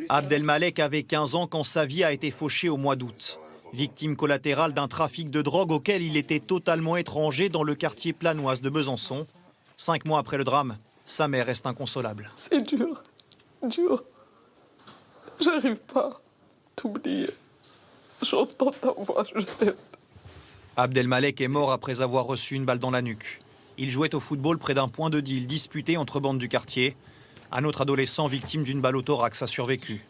Abdelmalek avait 15 ans quand sa vie a été fauchée au mois d'août. Victime collatérale d'un trafic de drogue auquel il était totalement étranger dans le quartier planoise de Besançon. 5 mois après le drame, sa mère reste inconsolable. C'est dur, dur. J'arrive pas à t'oublier. J'entends ta voix, je t'aime. Abdelmalek est mort après avoir reçu une balle dans la nuque. Il jouait au football près d'un point de deal disputé entre bandes du quartier. Un autre adolescent victime d'une balle au thorax a survécu.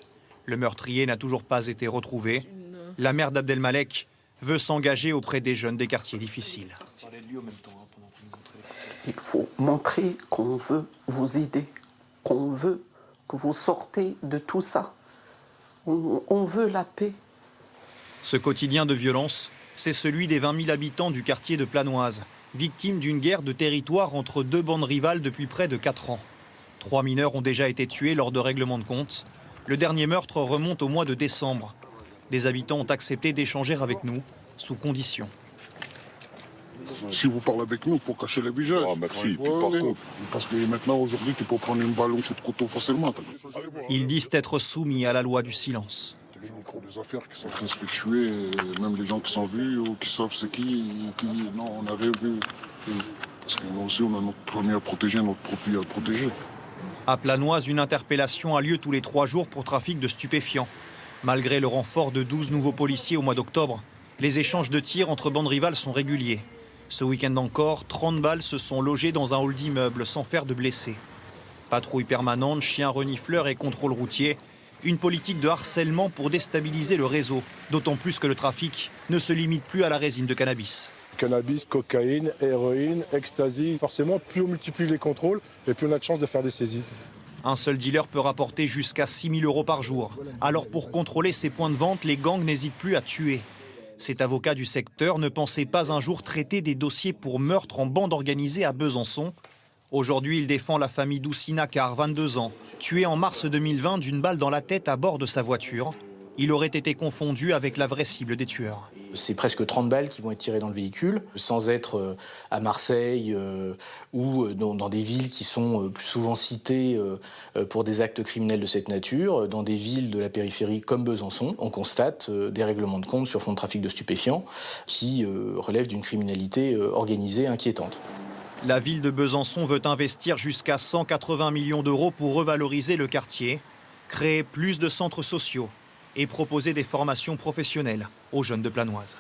Le meurtrier n'a toujours pas été retrouvé. La mère d'Abdelmalek veut s'engager auprès des jeunes des quartiers difficiles. Il faut montrer qu'on veut vous aider, qu'on veut que vous sortez de tout ça. On veut la paix. Ce quotidien de violence, c'est celui des 20 000 habitants du quartier de Planoise, victimes d'une guerre de territoire entre deux bandes rivales depuis près de 4 ans. 3 mineurs ont déjà été tués lors de règlements de compte. Le dernier meurtre remonte au mois de décembre. Des habitants ont accepté d'échanger avec nous, sous condition. Si vous parlez avec nous, il faut cacher le visage. Ah, merci. Puis par contre... Parce que maintenant, aujourd'hui, tu peux prendre une balle au coup de couteau facilement. Ils disent être soumis à la loi du silence. Il y a encore des affaires qui sont en train de se tuer, même les gens qui sont vus ou qui savent c'est qui non, on n'avait vu. Parce que nous aussi, on a notre premier à protéger, notre profil à protéger. À Planoise, une interpellation a lieu tous les 3 jours pour trafic de stupéfiants. Malgré le renfort de 12 nouveaux policiers au mois d'octobre, les échanges de tirs entre bandes rivales sont réguliers. Ce week-end encore, 30 balles se sont logées dans un hall d'immeuble sans faire de blessés. Patrouille permanente, chiens renifleurs et contrôle routier. Une politique de harcèlement pour déstabiliser le réseau, d'autant plus que le trafic ne se limite plus à la résine de cannabis. Cannabis, cocaïne, héroïne, ecstasy. Forcément, plus on multiplie les contrôles et plus on a de chances de faire des saisies. Un seul dealer peut rapporter jusqu'à 6 000 € par jour. Alors pour contrôler ces points de vente, les gangs n'hésitent plus à tuer. Cet avocat du secteur ne pensait pas un jour traiter des dossiers pour meurtre en bande organisée à Besançon. Aujourd'hui, il défend la famille d'Oussina Kar, 22 ans, tué en mars 2020 d'une balle dans la tête à bord de sa voiture. Il aurait été confondu avec la vraie cible des tueurs. C'est presque 30 balles qui vont être tirées dans le véhicule, sans être à Marseille ou dans des villes qui sont plus souvent citées pour des actes criminels de cette nature. Dans des villes de la périphérie comme Besançon, on constate des règlements de compte sur fond de trafic de stupéfiants qui relèvent d'une criminalité organisée inquiétante. La ville de Besançon veut investir jusqu'à 180 millions d'euros pour revaloriser le quartier, créer plus de centres sociaux et proposer des formations professionnelles aux jeunes de Planoise.